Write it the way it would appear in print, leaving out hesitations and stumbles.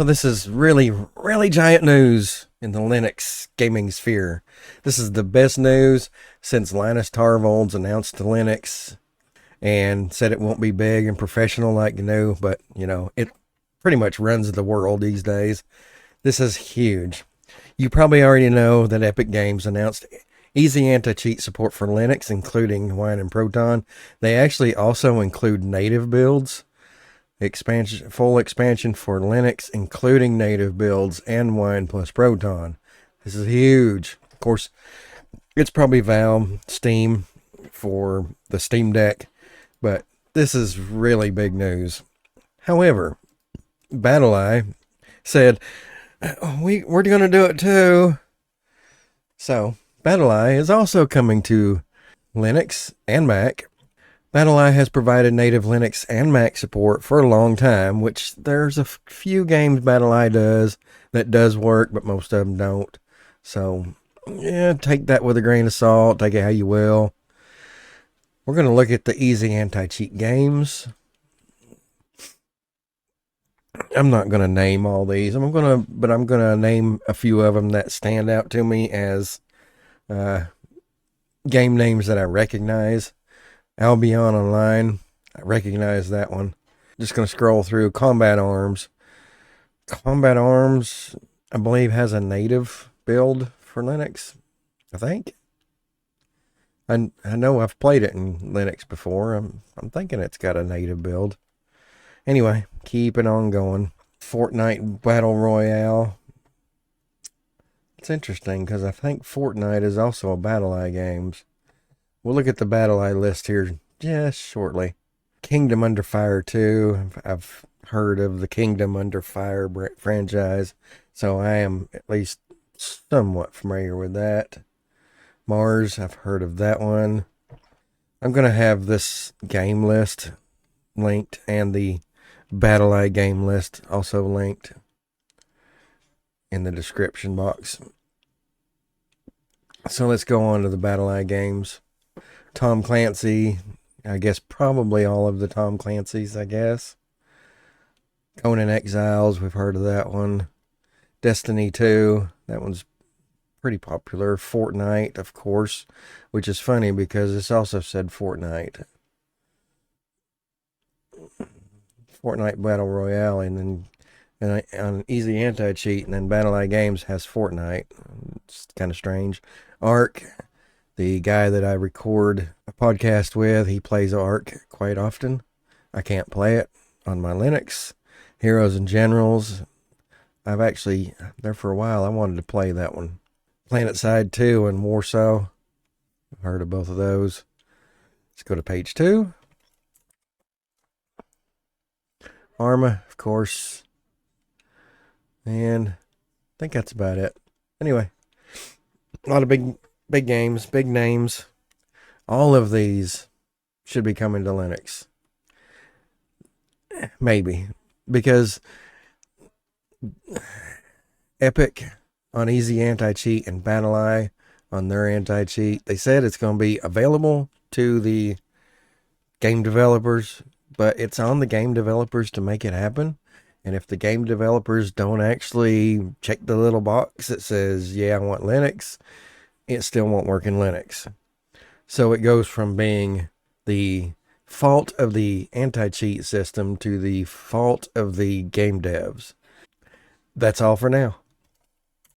So this is really, really giant news in the Linux gaming sphere. This is the best news since Linus Torvalds announced Linux and said it won't be big and professional like GNU, but it pretty much runs the world these days. This is huge. You probably already know that Epic Games announced easy anti-cheat support for Linux, including Wine and Proton. They actually also include native builds. Full expansion for Linux, including native builds and Wine plus Proton. This is huge. Of course, it's probably Valve, Steam for the Steam Deck, but this is really big news. However, Battleye said, we're going to do it too. So, Battleye is also coming to Linux and Mac. Battleye has provided native Linux and Mac support for a long time, which there's a few games Battleye does that does work, but most of them don't. So, yeah, take that with a grain of salt. Take it how you will. We're going to look at the easy anti-cheat games. I'm not going to name all these. I'm going to name a few of them that stand out to me as game names that I recognize. Albion Online, I recognize that one. Just going to scroll through. Combat Arms. Combat Arms, I believe, has a native build for Linux, I think. I know I've played it in Linux before. I'm thinking it's got a native build. Anyway, keeping on going. Fortnite Battle Royale. It's interesting because I think Fortnite is also a Battleye Games. We'll look at the Battleye list here just shortly. Kingdom Under Fire 2. I've heard of the Kingdom Under Fire franchise, so I am at least somewhat familiar with that. Mars, I've heard of that one. I'm going to have this game list linked and the Battleye game list also linked in the description box. So let's go on to the Battleye games. Tom Clancy, I guess probably all of the Tom Clancy's, I guess. Conan Exiles, we've heard of that one. Destiny 2, that one's pretty popular. Fortnite, of course, which is funny because it's also said Fortnite. Fortnite Battle Royale, and then on Easy Anti-Cheat, and then Battleye Games has Fortnite. It's kind of strange. Ark. The guy that I record a podcast with, he plays Ark quite often. I can't play it on my Linux. Heroes and Generals. I've actually, there for a while, I wanted to play that one. PlanetSide 2 and Warsaw. I've heard of both of those. Let's go to page 2. Arma, of course. And I think that's about it. Anyway, a lot of big games, big names. All of these should be coming to Linux. Maybe. Because Epic on Easy Anti-Cheat and Battleye on their anti-cheat, they said it's going to be available to the game developers, but it's on the game developers to make it happen. And if the game developers don't actually check the little box that says, yeah, I want Linux, it still won't work in Linux. So it goes from being the fault of the anti-cheat system to the fault of the game devs. That's all for now.